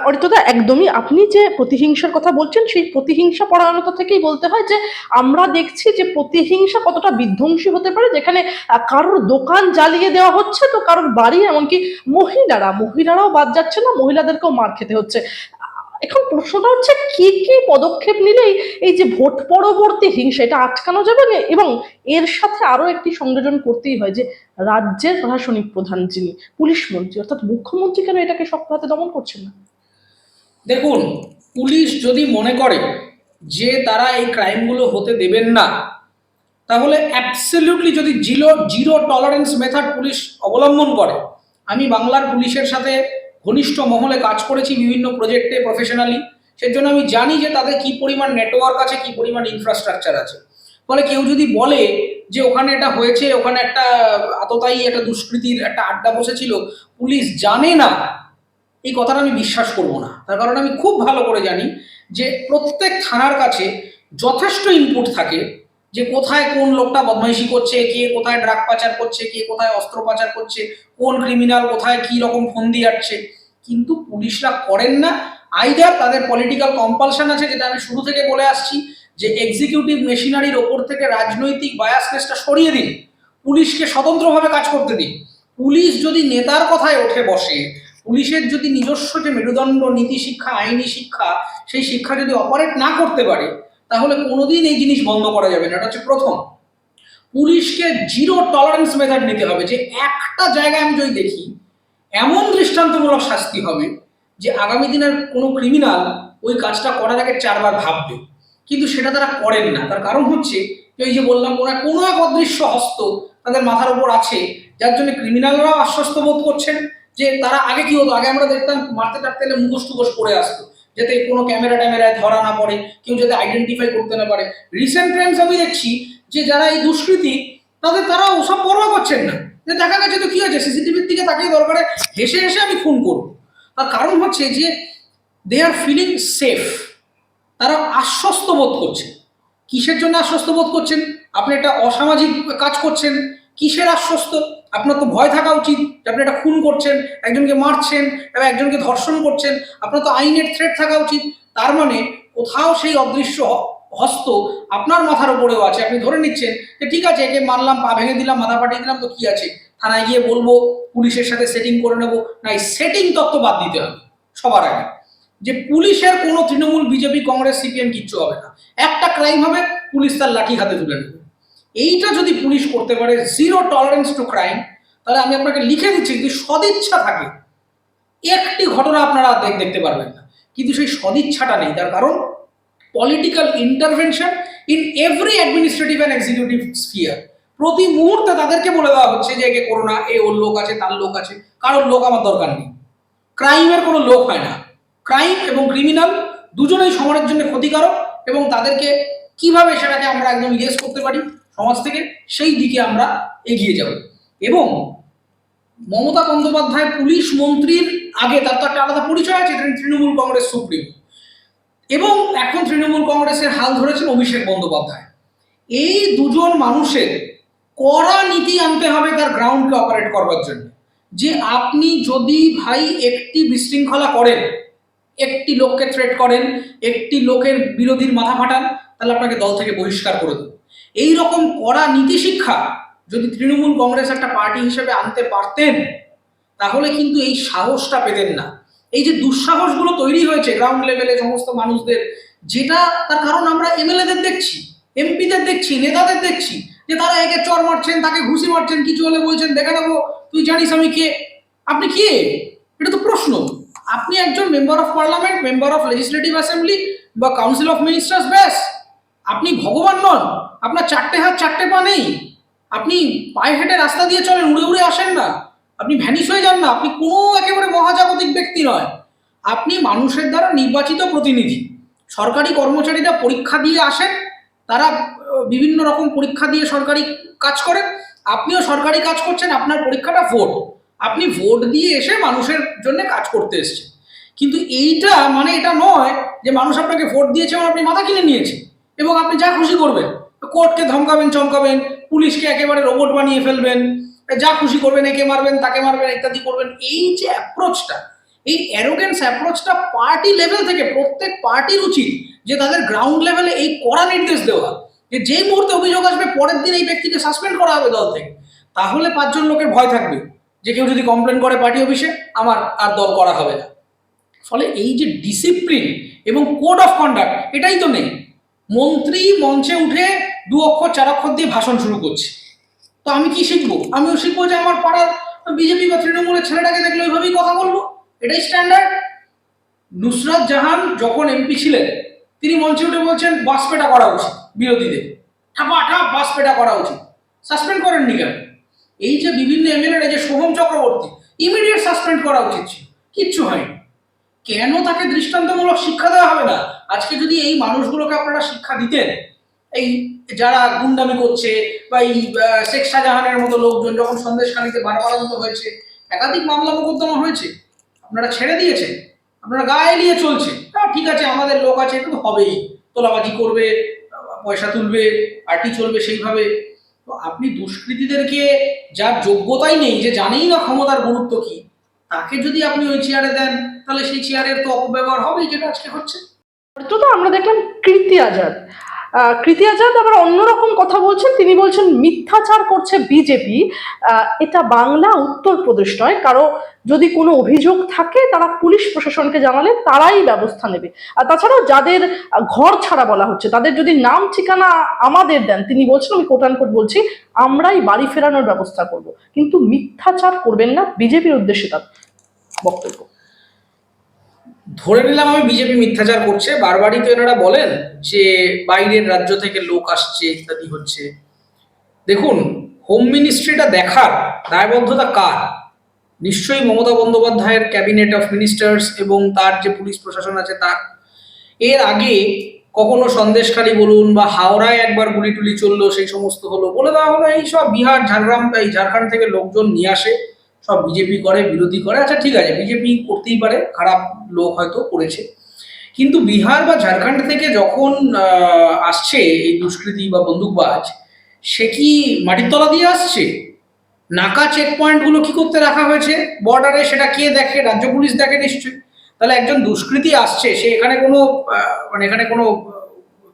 অরিত্রদা, একদমই আপনি যে প্রতিহিংসার কথা বলছেন, সেই প্রতিহিংসা পরায়ণতা থেকেই বলতে হয় যে আমরা দেখছি যে প্রতিহিংসা কতটা বিধ্বংসী হতে পারে, যেখানে কারোর দোকান জ্বালিয়ে দেওয়া হচ্ছে, তো কারোর বাড়ি, এমনকি মহিলারাও বাদ যাচ্ছে না, মহিলাদেরকেও মার খেতে হচ্ছে। এখন প্রশ্নটা হচ্ছে কি কি পদক্ষেপ নিলেই এই যে ভোট পরবর্তী হিংসা এটা আটকানো যাবে না? এবং এর সাথে আরো একটি সংযোজন করতেই হয় যে রাজ্যের প্রশাসনিক প্রধান যিনি পুলিশ মন্ত্রী, অর্থাৎ মুখ্যমন্ত্রী, কেন এটাকে শক্ত হাতে দমন করছেন না? দেখুন, পুলিশ যদি মনে করে যে তারা এই ক্রাইমগুলো হতে দেবেন না, তাহলে অ্যাবসলিউটলি যদি zero zero tolerance method police অবলম্বন করে। আমি বাংলার পুলিশের সাথে ঘনিষ্ঠ মহলে কাজ করেছি বিভিন্ন প্রজেক্টে প্রফেশনালি, সেজন্য আমি জানি যে তাদের কি পরিমাণ নেটওয়ার্ক আছে, কি পরিমাণ ইনফ্রাস্ট্রাকচার আছে। ফলে কেউ যদি বলে যে ওখানে এটা হয়েছে, ওখানে একটা আততায়ী একটা দুষ্কৃতির একটা আড্ডা বসেছিল, পুলিশ জানে না, এই কথাটা আমি বিশ্বাস করব না। তার কারণ আমি খুব ভালো করে জানি যে প্রত্যেক থানার কাছে যথেষ্ট ইনপুট থাকে যে কোথায় কোন লোকটা বদমাইশি করছে, কে কোথায় ড্রাগ পাচার করছে, কে কোথায় অস্ত্র পাচার করছে, কোন ক্রিমিনাল কোথায় কি রকম ফন্দি আটছে। কিন্তু পুলিশরা করেন না। আইদার তাদের পলিটিক্যাল কম্পালশন আছে, যেটা আমি শুরু থেকে বলে আসছি, যে এক্সিকিউটিভ মেশিনারির ওপর থেকে রাজনৈতিক বায়াসনেসটা সরিয়ে দিন, পুলিশকে স্বতন্ত্রভাবে কাজ করতে দিন। পুলিশ যদি নেতার কথায় ওঠে বসে, পুলিশের যদি নিজস্ব যে মেরুদণ্ড, নীতি শিক্ষা, আইনি শিক্ষা, সেই শিক্ষা যদি অপারেট না করতে পারে, তাহলে কোনোদিন এই জিনিস বন্ধ করা যাবে না। এটা হচ্ছে প্রথম। পুলিশকে জিরো টলারেন্স মেথড নিতে হবে, যে একটা জায়গায় আমি যদি দেখি এমন দৃষ্টান্তমূলক শাস্তি হবে যে আগামী দিনের কোনো ক্রিমিনাল ওই কাজটা করার আগে 4 বার ভাববে। কিন্তু সেটা তারা করেন না। তার কারণ হচ্ছে এই যে বললাম, কোনো এক অদৃশ্য হস্ত তাদের মাথার উপর আছে, যার জন্য ক্রিমিনালরাও আশ্বস্ত বোধ করছেন। যে তারা আগে কি হতো, আগে আমরা দেখতাম মারতে টারতে এলে মুখোশ টুকোশ পড়ে আসতো, যাতে কোনো ক্যামেরা ট্যামেরায় ধরা না পড়ে, কেউ যাতে আইডেন্টিফাই করতে না পারে। রিসেন্ট টাইমস আমি দেখছি যে যারা এই দুষ্কৃতী, তারা ওসব পরোয়া করছেন না, যে দেখা গেছে তো কি হয়েছে, সিসিটিভির দিকে তাকিয়ে দরকারে হেসে হেসে আমি খুন করবো। তার কারণ হচ্ছে যে দে আর ফিলিং সেফ, তারা আশ্বস্ত বোধ করছে। কিসের জন্য আশ্বস্ত বোধ করছেন? আপনি একটা অসামাজিক কাজ করছেন, কিসের আশ্বস্ত? আপনার তো ভয় থাকা উচিত যে আপনি একটা খুন করছেন, একজনকে মারছেন এবং একজনকে ধর্ষণ করছেন, আপনার তো আইনের থ্রেট থাকা উচিত। তার মানে কোথাও সেই অদৃশ্য হস্ত আপনার মাথার উপরেও আছে। আপনি ধরে নিচ্ছেন যে ঠিক আছে, একে মারলাম, পা ভেঙে দিলাম, মাথা ফাটিয়ে দিলাম, তো কি আছে, থানায় গিয়ে বলবো, পুলিশের সাথে সেটিং করে নেবো। না, এই সেটিং তত্ত্ব বাদ দিতে হবে সবার আগে। যে পুলিশের কোনো তৃণমূল, বিজেপি, কংগ্রেস, সিপিএম কিচ্ছু হবে না। একটা ক্রাইম হবে, পুলিশ তার লাঠি হাতে তুলে নেবে। এইটা যদি পুলিশ করতে পারে, জিরো টলারেন্স টু ক্রাইম, তাহলে আমি আপনাকে লিখে দিচ্ছি, যদি সদিচ্ছা থাকে একটি ঘটনা আপনারা দেখতে পারবেন না। কিন্তু সেই সদিচ্ছাটা নেই। তার কারণ political intervention in every administrative and executive sphere. প্রতি মুহূর্তে তাদেরকে বলে দেওয়া হচ্ছে যে একে করো না, এ ওর লোক আছে, তার লোক আছে, কারোর লোক আমার দরকার নেই। ক্রাইমের কোনো লোক হয় না। ক্রাইম এবং ক্রিমিনাল দুজনেই সমাজের জন্য ক্ষতিকারক, এবং তাদেরকে কিভাবে সেটাকে আমরা একদম ইরেজ করতে পারি সমাজ থেকে, সেই দিকে আমরা এগিয়ে যাব। এবং মমতা বন্দ্যোপাধ্যায় পুলিশ মন্ত্রীর আগে তার তো একটা আলাদা পরিচয় আছে, তৃণমূল কংগ্রেস সুপ্রিম, এবং এখন তৃণমূল কংগ্রেসের হাল ধরেছেন অভিষেক বন্দ্যোপাধ্যায়। এই দুজন মানুষের কড়া নীতি আনতে হবে তার গ্রাউন্ডকে অপারেট করবার জন্য। যে আপনি যদি ভাই একটি বিশৃঙ্খলা করেন, একটি লোককে থ্রেট করেন, একটি লোকের বিরোধীর মাথা ফাটান, তাহলে আপনাকে দল থেকে বহিষ্কার করে দেবে। এইরকম কড়া নীতি শিক্ষা যদি তৃণমূল কংগ্রেস একটা পার্টি হিসেবে আনতে পারতেন, তাহলে কিন্তু এই সাহসটা পেতেন না। এই যে দুঃসাহসগুলো তৈরি হয়েছে গ্রাউন্ড লেভেলে সমস্ত মানুষদের, যেটা তার কারণ আমরা এমএলএদের দেখছি, এমপিদের দেখছি, নেতাদের দেখছি, যে তারা একে চর মারছেন, তাকে ঘুষি মারছেন, কিছু হলে বলছেন দেখে নেবো, তুই জানিস আমি কে। আপনি কে? এটা তো প্রশ্ন। আপনি একজন member of parliament, member of legislative assembly বা কাউন্সিল অফ মিনিস্টার্স, ব্যাস। আপনি ভগবান নন। আপনার 4টে হাত 4টে পা নেই। আপনি পায়ে হেঁটে রাস্তা দিয়ে চলেন, উড়ে উড়ে আসেন না, আপনি ভ্যানিশ হয়ে যান না। আপনি কোনো একেবারে মহাজাগতিক ব্যক্তি নয়। আপনি মানুষের দ্বারা নির্বাচিত প্রতিনিধি। সরকারি কর্মচারীরা পরীক্ষা দিয়ে আসেন, তারা বিভিন্ন রকম পরীক্ষা দিয়ে সরকারি কাজ করেন। আপনিও সরকারি কাজ করছেন, আপনার পরীক্ষাটা ভোট। আপনি ভোট দিয়ে এসে মানুষের জন্য কাজ করতে এসেছেন। কিন্তু এইটা মানে এটা নয় যে মানুষ আপনাকে ভোট দিয়েছে এবং আপনি মাথা কিনে নিয়েছেন এবং আপনি যা খুশি করবেন, কোর্টকে ধমকাবেন, চমকাবেন, পুলিশকে একেবারে রোবট বানিয়ে ফেলবেন, যা খুশি করবেন, একে মারবেন, তাকে মারবেন, ইত্যাদি করবেন। এই যে অ্যাপ্রোচটা, এই অ্যারোগেন্স অ্যাপ্রোচটা পার্টি লেভেল থেকে প্রত্যেক পার্টির উচিত যে তাদের গ্রাউন্ড লেভেলে এই কড়া নির্দেশ দেওয়া, যে যেই মুহূর্তে অভিযোগ আসবে পরের দিন এই ব্যক্তিকে সাসপেন্ড করা হবে দল থেকে। তাহলে 5জন লোকের ভয় থাকবে যে কেউ যদি কমপ্লেন করে পার্টি অফিসে, আমার আর দল করা হবে না। ফলে এই যে ডিসিপ্লিন এবং কোড অফ কন্ডাক্ট, এটাই তো নেই। মন্ত্রী মঞ্চে উঠে 2 অক্ষর 4 অক্ষর দিয়ে ভাষণ শুরু করছে, তো আমি কি শিখবো? আমিও শিখবো যে আমার পাড়ার বিজেপি বা তৃণমূলের ছেলেটাকে দেখলে ওইভাবেই কথা বলবো, এটাই স্ট্যান্ডার্ড। নুসরাত জাহান যখন এমপি ছিলেন, তিনি মঞ্চে উঠে বলছেন বাস পেটা করা উচিত, বিরোধীদের ঠাপ বাস পেটা করা উচিত, সাসপেন্ড করেননি কেন? এই যে বিভিন্ন এমএলএ, যে সোহম চক্রবর্তী, ইমিডিয়েট সাসপেন্ড করা উচিত ছিল, কিচ্ছু হয়নি। কেন তাকে দৃষ্টান্তমূলক শিক্ষা দেওয়া হবে না? আজকে যদি এই মানুষগুলোকে আপনারা শিক্ষা দিতেন, এই যারা গুন্ডামি করছে বা এই শেখ শাহজাহানের মতো লোকজন যখন সন্দেশখালীতে বাড়াবাড়ন্ত হয়েছে, একাধিক মামলা মোকদ্দমা হয়েছে, আপনারা ছেড়ে দিয়েছেন, আপনারা গায়ে নিয়ে চলছে, ঠিক আছে আমাদের লোক আছে, এটা তো হবেই, তোলাবাজি করবে, পয়সা তুলবে, পার্টি চলবে সেইভাবে। তো আপনি দুষ্কৃতীদেরকে, যার যোগ্যতাই নেই, যে জানেই না ক্ষমতার গুরুত্ব কি, তাকে যদি আপনি ওই চেয়ারে দেন, তাহলে সেই চেয়ারের তো অপব্যবহার হবেই, যেটা আজকে হচ্ছে। তো আমরা দেখলাম কীর্তি আজাদ। কীর্তি আজাদ আবার অন্যরকম কথা বলছেন, তিনি বলছেন মিথ্যাচার করছে বিজেপি, এটা বাংলা উত্তরপ্রদেশ নয়, কারো যদি কোনো অভিযোগ থাকে তারা পুলিশ প্রশাসনকে জানালে তারাই ব্যবস্থা নেবে। আর তাছাড়াও যাদের ঘর ছাড়া বলা হচ্ছে তাদের যদি নাম ঠিকানা আমাদের দেন, তিনি বলছেন, আমি কোট আনকোট বলছি, আমরাই বাড়ি ফেরানোর ব্যবস্থা করব, কিন্তু মিথ্যাচার করবেন না, বিজেপির উদ্দেশ্যে তার বক্তব্য। ধরে নিলাম আমি বিজেপি মিথ্যাচার করছে, বারবারই তো এনারা বলেন যে বাইরের রাজ্য থেকে লোক আসছে ইত্যাদি হচ্ছে। দেখুন, হোম মিনিস্ট্রিটা দেখার দায়বদ্ধতা কার? নিশ্চয়ই মমতা বন্দ্যোপাধ্যায়ের ক্যাবিনেট অফ মিনিস্টার্স এবং তার যে পুলিশ প্রশাসন আছে তার। এর আগে কখনো সন্দেশখালী বলুন বা হাওড়ায় একবার গুলি টুলি চললো, সেই সমস্ত হলো, বলে দেওয়া হলো এই সব বিহার ঝাড়গ্রাম এই ঝাড়খণ্ড থেকে লোকজন নিয়ে আসে, সব বিজেপি করে, বিরোধী করে। আচ্ছা ঠিক আছে, বিজেপি করতেই পারে, খারাপ লোক হয়তো করেছে, কিন্তু বিহার বা ঝাড়খণ্ড থেকে যখন আসছে এই দুষ্কৃতী বা বন্দুকবাজ, সে কি মাটির তলা দিয়ে আসছে? নাকা চেক পয়েন্টগুলো কি করতে রাখা হয়েছে বর্ডারে, সেটা কে দেখে? রাজ্য পুলিশ দেখে নিশ্চয়ই। তাহলে একজন দুষ্কৃতী আসছে, সে এখানে কোনো এখানে কোনো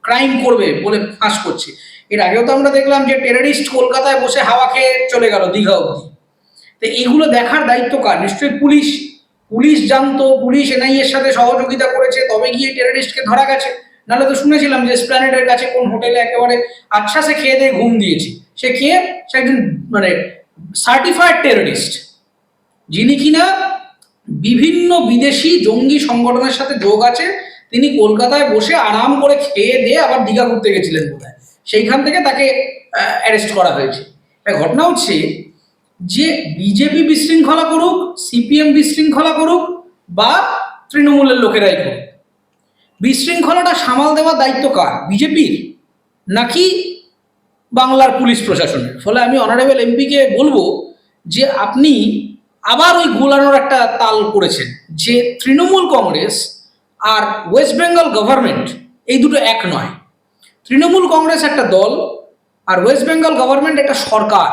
ক্রাইম করবে বলে ফাঁস করছে। এর আগেও তো আমরা দেখলাম যে টেররিস্ট কলকাতায় বসে হাওয়া খেয়ে চলে গেল দীঘা অবধি। তো এইগুলো দেখার দায়িত্ব কার? নিশ্চয়ই পুলিশ। পুলিশ জানতো, পুলিশ এনআইএর সাথে সহযোগিতা করেছে, তবে গিয়ে টেররিস্টকে ধরা গেছে। নাহলে তো শুনেছিলাম যে এসপ্ল্যানেডের কাছে কোন হোটেলে একেবারে আচ্ছা সে খেয়ে দিয়ে ঘুম দিয়েছি, সে একজন সার্টিফাইড টেররিস্ট, যিনি কিনা বিভিন্ন বিদেশি জঙ্গি সংগঠনের সাথে যোগ আছে। তিনি কলকাতায় বসে আরাম করে খেয়ে দিয়ে আবার দীঘা ঘুরতে গেছিলেন বোধহয়, সেইখান থেকে তাকে অ্যারেস্ট করা হয়েছে। ঘটনা হচ্ছে যে বিজেপি বিশৃঙ্খলা করুক, সিপিএম বিশৃঙ্খলা করুক বা তৃণমূলের লোকেরাই করুক, বিশৃঙ্খলাটা সামাল দেওয়ার দায়িত্ব কার? বিজেপির নাকি বাংলার পুলিশ প্রশাসনের? ফলে আমি অনারেবল এমপিকে বলবো যে আপনি আবার ওই গোলানোর একটা তাল করেছেন, যে তৃণমূল কংগ্রেস আর ওয়েস্ট বেঙ্গল গভর্নমেন্ট এই দুটো এক নয়। তৃণমূল কংগ্রেস একটা দল, আর ওয়েস্ট বেঙ্গল গভর্নমেন্ট একটা সরকার।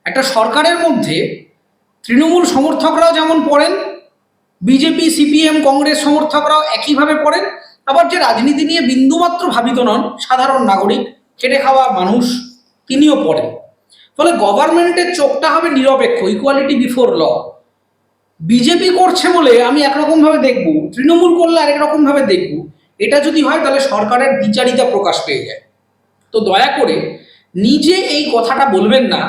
একটা সরকারের মধ্যে তৃণমূল সমর্থকরাও যেমন পড়েন, বিজেপি সিপিএম কংগ্রেস সমর্থকরাও একইভাবে পড়েন, আবার যে রাজনীতি নিয়ে বিন্দুমাত্র ভাবিত নন, সাধারণ নাগরিক, খেটে খাওয়া মানুষ, তিনিও পড়েন। ফলে গভর্নমেন্টের চোখটা হবে নিরপেক্ষ, ইকুয়ালিটি বিফোর ল। বিজেপি করছে বলে আমি একরকম ভাবে দেখব, তৃণমূল করলে আরেক রকম ভাবে দেখব, এটা যদি হয় তাহলে সরকারের দ্বিচারিতা প্রকাশ পেয়ে যায়। তো দয়া করে নিজে এই কথাটা বলবেন না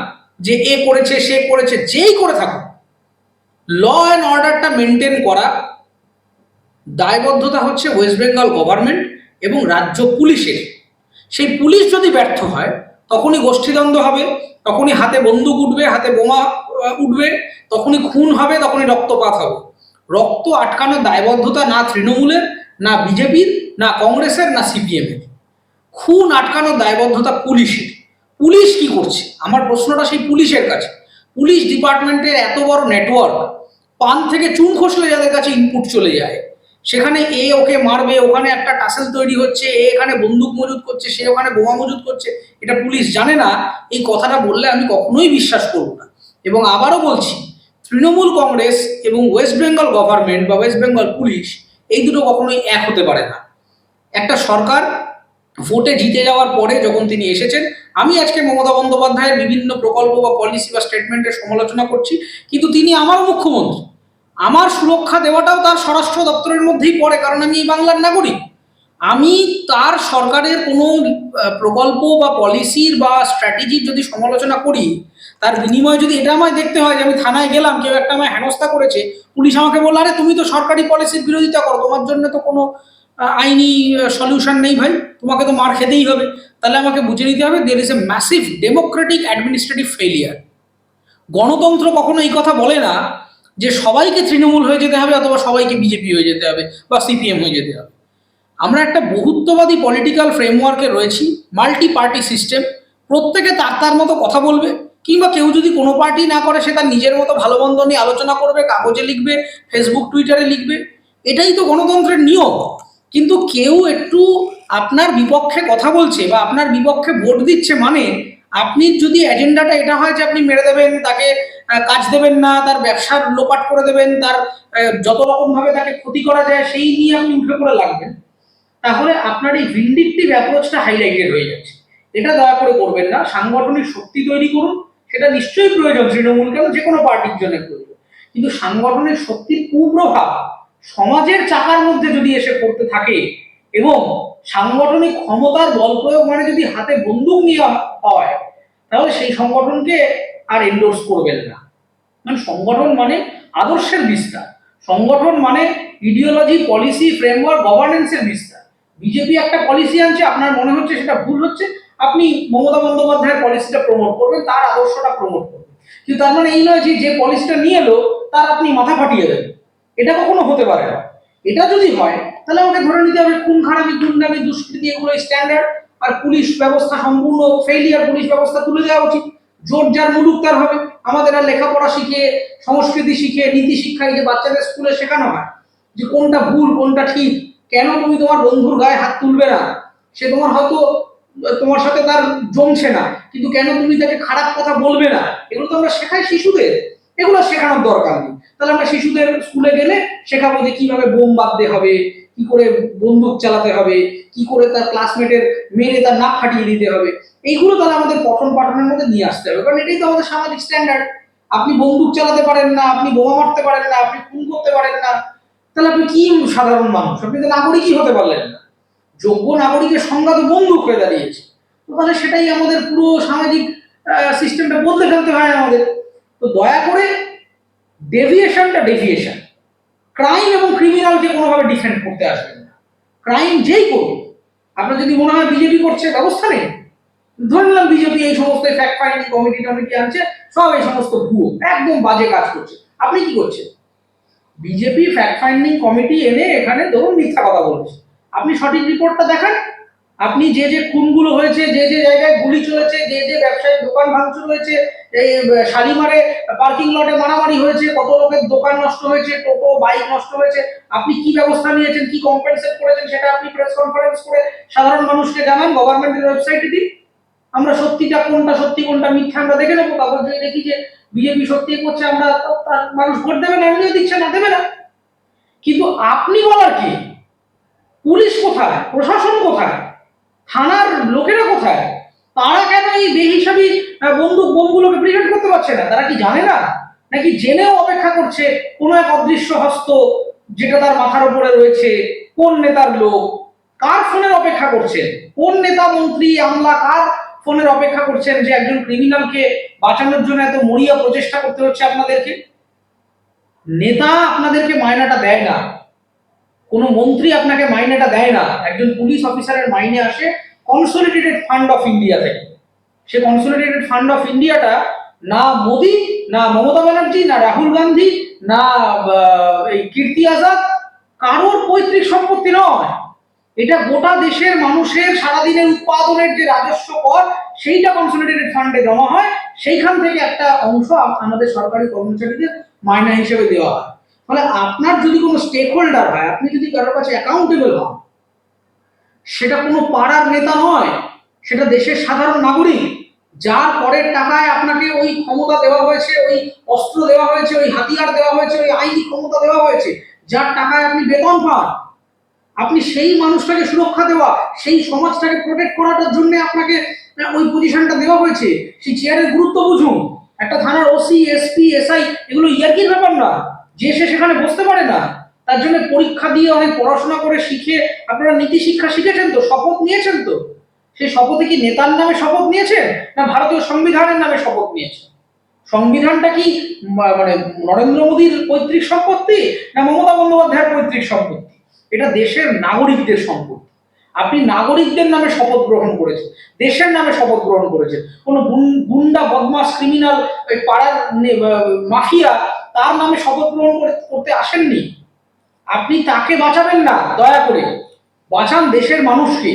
যে এ করেছে সে করেছে, যেই করে থাকুক, ল অ্যান্ড অর্ডারটা মেনটেন করা দায়বদ্ধতা হচ্ছে ওয়েস্ট বেঙ্গল গভর্নমেন্ট এবং রাজ্য পুলিশের। সেই পুলিশ যদি ব্যর্থ হয়, তখনই গোষ্ঠীদ্বন্দ্ব হবে, তখনই হাতে বন্দুক উঠবে, হাতে বোমা উঠবে, তখনই খুন হবে, তখনই রক্তপাত হবে। রক্ত আটকানোর দায়বদ্ধতা না তৃণমূলের, না বিজেপির, না কংগ্রেসের, না সিপিএমের। খুন আটকানোর দায়বদ্ধতা পুলিশের। পুলিশ কি করছে? আমার প্রশ্নটা সেই পুলিশের কাছে। পুলিশ ডিপার্টমেন্টের এত বড় নেটওয়ার্ক, পান থেকে চুন খসলে যাদের কাছে ইনপুট চলে যায়, সেখানে এ ওকে মারবে, ওখানে একটা টাসেল তৈরি হচ্ছে, এ এখানে বন্দুক মজুত করছে, সে ওখানে বোমা মজুত করছে, এটা পুলিশ জানে না, এই কথাটা বললে আমি কখনোই বিশ্বাস করব না। এবং আবারও বলছি, তৃণমূল কংগ্রেস এবং ওয়েস্ট বেঙ্গল গভর্নমেন্ট বা ওয়েস্ট বেঙ্গল পুলিশ এই দুটো কখনোই এক হতে পারে না। একটা সরকার ভোটে জিতে যাওয়ার পরে যখন তিনি এসেছেন, আমি আজকে মমতা বন্দ্যোপাধ্যায়ের বিভিন্ন প্রকল্প বা পলিসি বা স্টেটমেন্টের সমালোচনা করছি, কিন্তু তিনি আমার মুখ্যমন্ত্রী, আমার সুরক্ষা দেওয়াটাও তার স্বরাষ্ট্র দপ্তরের মধ্যেই পড়ে, কারণ আমি এই বাংলার নাগরিক। আমি তার সরকারের কোনো প্রকল্প বা পলিসির বা স্ট্র্যাটেজির যদি সমালোচনা করি, তার বিনিময়ে যদি এটা আমায় দেখতে হয় যে আমি থানায় গেলাম, কেউ একটা আমায় হেনস্থা করেছে, পুলিশ আমাকে বলল আরে তুমি তো সরকারি পলিসির বিরোধিতা করো, তোমার জন্য তো কোনো আইনি সলিউশন নেই ভাই, তোমাকে তো মার খেতেই হবে, তাহলে আমাকে বুঝে নিতে হবে there is a massive democratic administrative failure. গণতন্ত্র কখনো এই কথা বলে না যে সবাইকে তৃণমূল হয়ে যেতে হবে অথবা সবাইকে বিজেপি হয়ে যেতে হবে বা সিপিএম হয়ে যেতে হবে। আমরা একটা বহুত্ববাদী পলিটিক্যাল ফ্রেমওয়ার্কে রয়েছি, মাল্টি পার্টি সিস্টেম, প্রত্যেকে তার তার মতো কথা বলবে, কিংবা কেউ যদি কোনো পার্টি না করে সে তার নিজের মতো ভালো মন্দ নিয়ে আলোচনা করবে, কাগজে লিখবে, ফেসবুক টুইটারে লিখবে, এটাই তো গণতন্ত্রের নিয়ম। কিন্তু কেউ একটু আপনার বিপক্ষে কথা বলছে বা আপনার বিপক্ষে ভোট দিচ্ছে মানে আপনি যদি এজেন্ডাটা এটা হয় যে আপনি মেরে দেবেন তাকে, কাজ দেবেন না, তার ব্যবসার লোপাট করে দেবেন, তার যত রকম ভাবে তাকে ক্ষতি করা যায় সেই নিয়ে আপনি উঠে পড়ে লাগবেন, তাহলে আপনার এই ভিন্ডিকটিভ অ্যাপ্রোচটা হাইলাইটেড হয়ে যাচ্ছে। এটা দয়া করে করবেন না। সাংগঠনিক শক্তি তৈরি করুন, সেটা নিশ্চয়ই প্রয়োজন, তৃণমূল কেন যে কোনো পার্টির জন্য প্রয়োজন, কিন্তু সাংগঠনিক শক্তির কুপ্রভাব সমাজের চাকার মধ্যে যদি এসে পড়তে থাকে এবং সাংগঠনিক ক্ষমতার বল প্রয়োগ মানে যদি হাতে বন্দুক নিয়ে হয়, তাহলে সেই সংগঠনকে আর এন্ডোর্স করবেন না। মানে সংগঠন মানে আদর্শের বিস্তার, সংগঠন মানে ইডিওলজি, পলিসি, ফ্রেমওয়ার্ক, গভর্নেন্সের বিস্তার। বিজেপি একটা পলিসি আনছে, আপনার মনে হচ্ছে সেটা ভুল হচ্ছে, আপনি মমতা বন্দ্যোপাধ্যায়ের পলিসিটা প্রমোট করবেন, তার আদর্শটা প্রমোট করবেন, কিন্তু তার মানে এই নয় যে পলিসিটা নিয়ে এলো তার আপনি মাথা ফাটিয়ে দেবেন। এটা কখনো হতে পারে না। এটা যদি হয় তাহলে আমাকে ধরে নিতে হবে খুন খারাপি, গুন্ডামি, দুষ্কৃতি এগুলো স্ট্যান্ডার্ড, আর পুলিশ ব্যবস্থা সম্পূর্ণ ফেইলিয়ার, পুলিশ ব্যবস্থা তুলে দেওয়া উচিত, জোর যার মুলুক তার হবে। আমাদের আর লেখাপড়া শিখে, সংস্কৃতি শিখে, নীতি শিক্ষা এই যে বাচ্চাদের স্কুলে শেখানো হয় যে কোনটা ভুল কোনটা ঠিক, কেন তুমি তোমার বন্ধুর গায়ে হাত তুলবে না, সে তোমার হয়তো তোমার সাথে তার জমছে না, কিন্তু কেন তুমি তাকে খারাপ কথা বলবে না, এগুলো তো আমরা শেখাই শিশুদের, এগুলো শেখানোর দরকার নেই। তাহলে আমরা শিশুদের স্কুলে গেলে শেখাবো যে কিভাবে বোম বাঁধতে হবে, কি করে বন্দুক চালাতে হবে, কি করে তার ক্লাসমেটের মেরে তার নাক ফাটিয়ে দিতে হবে, এইগুলো তাহলে আমাদের পঠন পাঠনের মধ্যে নিয়ে আসতে হবে, কারণ এটাই তো আমাদের সামাজিক স্ট্যান্ডার্ড। আপনি বন্দুক চালাতে পারেন না, আপনি বোমা মারতে পারেন না, আপনি খুন করতে পারেন না, তাহলে আপনি কি সাধারণ মানুষ, আপনি তো নাগরিকই হতে পারলেন না। যোগ্য নাগরিকের সংজ্ঞা তো বন্দুক হয়ে দাঁড়িয়েছে। তো তাহলে সেটাই আমাদের পুরো সামাজিক সিস্টেমটা বদলে ফেলতে হয় আমাদের। তো দয়া করে ডেভিয়েশনটা ডেভিয়েশন, ক্রাইম এবং ক্রিমিনালকে কোনোভাবে ডিফেন্ড করতে আসবেন না। ক্রাইম যেই করবে, আপনার যদি মনে হয় বিজেপি করছে, ব্যবস্থা নেই, ধরে নিলাম বিজেপি এই সমস্ত ফ্যাক্ট ফাইন্ডিং কমিটি টমিটি আনছে, সব এই সমস্ত ভুয়ো একদম বাজে কাজ করছে, আপনি কি করছেন? বিজেপি ফ্যাক্ট ফাইন্ডিং কমিটি এনে এখানে ধরুন মিথ্যা কথা বলছে, আপনি সঠিক রিপোর্টটা দেখান, আপনি যে খুনগুলো হয়েছে, যে জায়গায় গুলি চলেছে, যে ব্যবসায়িক দোকান ভাঙচুর হয়েছে, এই শালিমারে পার্কিং লটে মারামারি হয়েছে, কত লোকের দোকান নষ্ট হয়েছে, টোটো বাইক নষ্ট হয়েছে, আপনি কি ব্যবস্থা নিয়েছেন, কি কম্পেনসেট করেছেন, সেটা আপনি প্রেস কনফারেন্স করে সাধারণ মানুষকে জানান, গভর্নমেন্টের ওয়েবসাইটে দিন। আমরা সত্যিটা কোনটা সত্যি কোনটা মিথ্যা আমরা দেখে নেবো, তারপর যদি দেখি যে বিজেপি সত্যি করছে, আমরা মানুষ ভোট দেবে না, এমনিও দিচ্ছে না, দেবে না। কিন্তু আপনি বলার কি? পুলিশ কোথায়, প্রশাসন কোথায়, থানার লোকেরা কোথায়? তারা কেন এই বেহিসাবি বন্দুক বোমগুলোকে প্রিভেন্ট করতে পারছে না? তারা কি জানে না, নাকি জেনেও অপেক্ষা করছে কোন এক অদৃশ্য হস্ত যেটা তার মাথার উপরে রয়েছে, কোন নেতার লোক, কার ফোনের অপেক্ষা করছেন, কোন নেতা মন্ত্রী আমলা কার ফোনের অপেক্ষা করছেন যে একজন ক্রিমিনালকে বাঁচানোর জন্য এত মরিয়া প্রচেষ্টা করতে হচ্ছে আপনাদেরকে? নেতা আপনাদেরকে মায়নাটা দেয় না, কোনো মন্ত্রী আপনাকে মাইনেটা দেয় না, একজন পুলিশ অফিসারের মাইনে আসে কনসলিডেটেড ফান্ড অফ ইন্ডিয়া থেকে। সে কনসলিডেটেড ফান্ড অফ ইন্ডিয়াটা না মোদি, না মমতা ব্যানার্জি, না রাহুল গান্ধী, না এই কীর্তি আজাদ, কারোর পৈতৃক সম্পত্তি নয়। এটা গোটা দেশের মানুষের সারাদিনের উৎপাদনের যে রাজস্ব কর, সেইটা কনসলিডেটেড ফান্ডে জমা হয়, সেইখান থেকে একটা অংশ আমাদের সরকারি কর্মচারীদের মাইনা হিসেবে দেওয়া হয়। ফলে আপনার যদি কোনো স্টেক হোল্ডার হয়, আপনি যদি কারোর কাছে অ্যাকাউন্টেবল হন, সেটা কোনো পাড়ার নেতা নয়, সেটা দেশের সাধারণ নাগরিক, যার পরের টাকায় আপনাকে ওই ক্ষমতা দেওয়া হয়েছে, ওই অস্ত্র দেওয়া হয়েছে, ওই হাতিয়ার দেওয়া হয়েছে, ওই আইনি ক্ষমতা দেওয়া হয়েছে, যার টাকায় আপনি বেতন পান, আপনি সেই মানুষটাকে সুরক্ষা দেওয়া, সেই সমাজটাকে প্রোটেক্ট করাটার জন্য আপনাকে ওই পজিশনটা দেওয়া হয়েছে। সেই চেয়ারের গুরুত্ব বুঝুন। একটা থানার ওসি, এসপি, এসআই এগুলো ইয়ার্কির ব্যাপার না যে সে সেখানে বসতে পারে না। তার জন্য পরীক্ষা দিয়ে অনেক পড়াশোনা করে শিখে আপনারা নীতি শিক্ষা শিখেছেন তো, শপথ নিয়েছেন তো। সেই শপথে কি নেতার নামে শপথ নিয়েছেন না ভারতীয় সংবিধানের নামে শপথ নিয়েছেন? সংবিধানটা কি মানে নরেন্দ্র মোদীর পৈতৃক সম্পত্তি না মমতা বন্দ্যোপাধ্যায়ের পৈতৃক সম্পত্তি? এটা দেশের নাগরিকদের সম্পত্তি। আপনি নাগরিকদের নামে শপথ গ্রহণ করেছেন, দেশের নামে শপথ গ্রহণ করেছেন। কোনো গুন্ডা, বদমাস, ক্রিমিনাল, ওই পাড়ার মাফিয়া তার নামে শপথ গ্রহণ করতে আসেননি। আপনি তাকে বাঁচাবেন না, দয়া করে বাঁচান দেশের মানুষকে,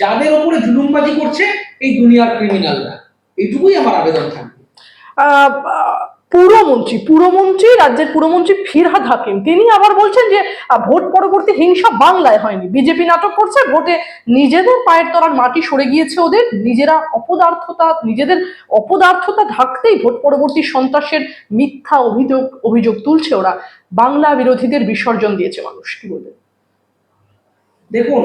যাদের ওপরে জুলুমবাজি করছে এই দুনিয়ার ক্রিমিনালরা। এইটুকুই আমার আবেদন থাকবে। পুরমন্ত্রী রাজ্যের পুরমন্ত্রী ফিরহাদ হাকিম তিনি আবার বলছেন যে ভোট পরবর্তী হিংসা বাংলায় হয়নি, বিজেপি নাটক করছে, ভোটে নিজেদের পায়ের তলার মাটি সরে গিয়েছে ওদের, নিজেদের অপদার্থতা ঢাকতেই ভোট পরবর্তী সন্ত্রাসের মিথ্যা অভিযোগ তুলছে ওরা, বাংলা বিরোধীদের বিসর্জন দিয়েছে মানুষ। কি বলবেন? দেখুন,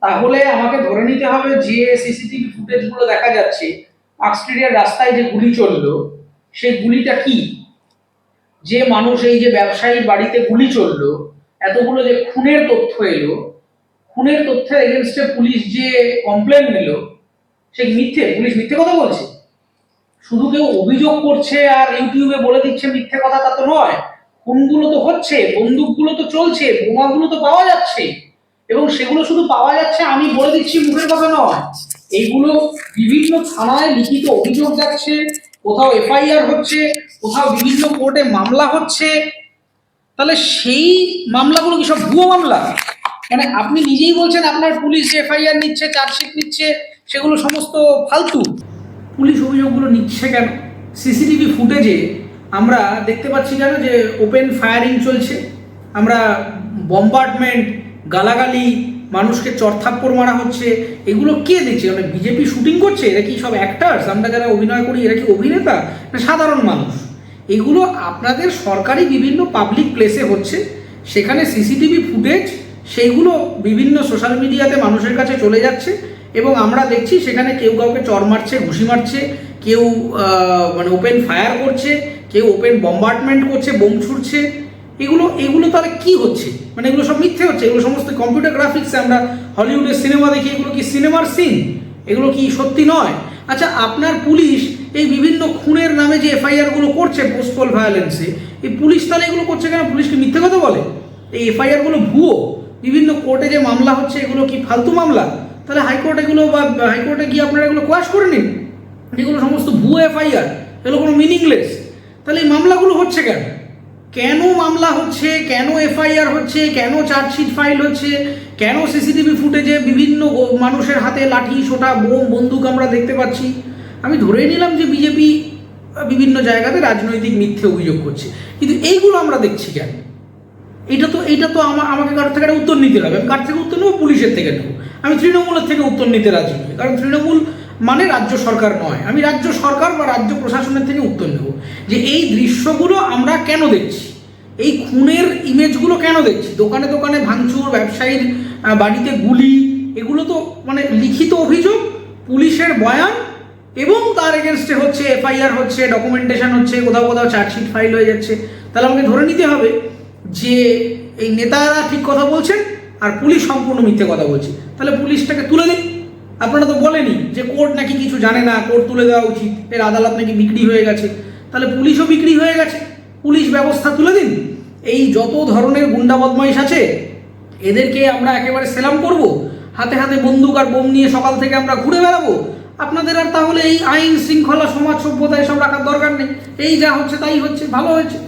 তাহলে আমাকে ধরে নিতে হবে যে সিসিটিভি ফুটেজ গুলো দেখা যাচ্ছে পার্কস্ট্রিটের রাস্তায় যে গুলি চললো, সেই গুলিটা কি? যে মানুষ, এই যে ব্যবসায়ীর বাড়িতে গুলি চললো, এতগুলো যে খুনের তথ্য এলো, খুনের তথ্যের এগেনস্টে পুলিশ যে কমপ্লেন নিল, সে মিথ্যে? পুলিশ মিথ্যে কথা বলছে? শুধু কেউ অভিযোগ করছে আর ইউটিউবে বলে দিচ্ছে মিথ্যে কথা তা তো নয়। খুনগুলো তো হচ্ছে, বন্দুকগুলো তো চলছে, বোমাগুলো তো পাওয়া যাচ্ছে, এবং সেগুলো শুধু পাওয়া যাচ্ছে আমি বলে দিচ্ছি মুখের কথা নয়, এইগুলো বিভিন্ন থানায় লিখিত অভিযোগ যাচ্ছে, কোথাও এফআইআর হচ্ছে, কোথাও বিভিন্ন কোর্টে মামলা হচ্ছে। তাহলে সেই মামলাগুলো কি সব ভুয়ো মামলা? মানে আপনি নিজেই বলছেন আপনার পুলিশ এফআইআর নিচ্ছে, চার্জশিট নিচ্ছে, সেগুলো সমস্ত ফালতু। পুলিশ অভিযোগগুলো নিচ্ছে কেন? সিসিটিভি ফুটেজে আমরা দেখতে পাচ্ছি কেন যে ওপেন ফায়ারিং চলছে, আমরা বম্বার্ডমেন্ট, গালাগালি, মানুষকে চড়থাপ্পড় মারা হচ্ছে, এগুলো কে দেখছে? মানে বিজেপি শুটিং করছে? এরা কি সব অ্যাক্টার্স? আমরা যারা অভিনয় করি এরা কি অভিনেতা না সাধারণ মানুষ? এগুলো আপনাদের সরকারি বিভিন্ন পাবলিক প্লেসে হচ্ছে, সেখানে সিসিটিভি ফুটেজ সেইগুলো বিভিন্ন সোশ্যাল মিডিয়াতে মানুষের কাছে চলে যাচ্ছে, এবং আমরা দেখছি সেখানে কেউ কাউকে চর মারছে, ঘুষি মারছে, কেউ মানে ওপেন ফায়ার করছে, কেউ ওপেন বম্বার্ডমেন্ট করছে, বোম ছুড়ছে। এগুলো তাহলে কি হচ্ছে? মানে এগুলো সব মিথ্যে হচ্ছে? এগুলো সমস্ত কম্পিউটার গ্রাফিক্সে আমরা হলিউডের সিনেমা দেখি, এগুলো কি সিনেমার সিন? এগুলো কি সত্যি নয়? আচ্ছা, আপনার পুলিশ এই বিভিন্ন খুনের নামে যে এফআইআরগুলো করছে পোস্টপল ভায়োলেন্সে, এই পুলিশ তাহলে এগুলো করছে কেন? পুলিশ কি মিথ্যে কথা বলে? এই এফআইআরগুলো ভুয়ো? বিভিন্ন কোর্টে যে মামলা হচ্ছে এগুলো কি ফালতু মামলা? তাহলে হাইকোর্ট এগুলো বা হাইকোর্টে গিয়ে আপনারা এগুলো কোয়াশ করে নিন। এগুলো সমস্ত ভুয়ো এফআইআর, এগুলো কোনো মিনিংলেস। তাহলে এই মামলাগুলো হচ্ছে কেন? কেন মামলা হচ্ছে, কেন এফআইআর হচ্ছে, কেন চার্জশিট ফাইল হচ্ছে, কেন সিসিটিভি ফুটেজে বিভিন্ন মানুষের হাতে লাঠি, সোটা, বোম, বন্দুক আমরা দেখতে পাচ্ছি? আমি ধরে নিলাম যে বিজেপি বিভিন্ন জায়গাতে রাজনৈতিক মিথ্যে অভিযোগ করছে, কিন্তু এইগুলো আমরা দেখছি কেন? এটা তো আমাকে কার থেকে উত্তর নিতে হবে। আমি কার থেকে উত্তর নেবো? পুলিশের থেকে নেবো। আমি তৃণমূলের থেকে উত্তর নিতে রাজি নই, কারণ তৃণমূল মানে রাজ্য সরকার নয়। আমি রাজ্য সরকার বা রাজ্য প্রশাসনের থেকে উত্তর নেব যে এই দৃশ্যগুলো আমরা কেন দেখছি, এই খুনের ইমেজগুলো কেন দেখছি, দোকানে দোকানে ভাঙচুর, ব্যবসায়ীর বাড়িতে গুলি, এগুলো তো মানে লিখিত অভিযোগ, পুলিশের বয়ান, এবং তার এগেনস্টে হচ্ছে এফআইআর হচ্ছে, ডকুমেন্টেশন হচ্ছে, কোথাও কোথাও চার্জশিট ফাইল হয়ে যাচ্ছে। তাহলে আমাকে ধরে নিতে হবে যে এই নেতারা ঠিক কথা বলছেন আর পুলিশ সম্পূর্ণ মিথ্যে কথা বলছে। তাহলে পুলিশটাকে তুলে দিন। আপনারা তো বলেনি যে কোর্ট নাকি কিছু জানে না, কোর্ট তুলে দেওয়া উচিত, এর আদালত নাকি বিক্রি হয়ে গেছে। তাহলে পুলিশও বিক্রি হয়ে গেছে, পুলিশ ব্যবস্থা তুলে দিন। এই যত ধরনের গুন্ডা বদমাইশ আছে এদেরকে আমরা একেবারে সেলাম করব, হাতে হাতে বন্দুক আর বোম নিয়ে সকাল থেকে আমরা ঘুরে বেড়াবো। আপনাদের আর তাহলে এই আইন শৃঙ্খলা, সমাজ সভ্যতা এসব রাখার দরকার নেই। এই যা হচ্ছে তাই হচ্ছে, ভালো হয়েছে।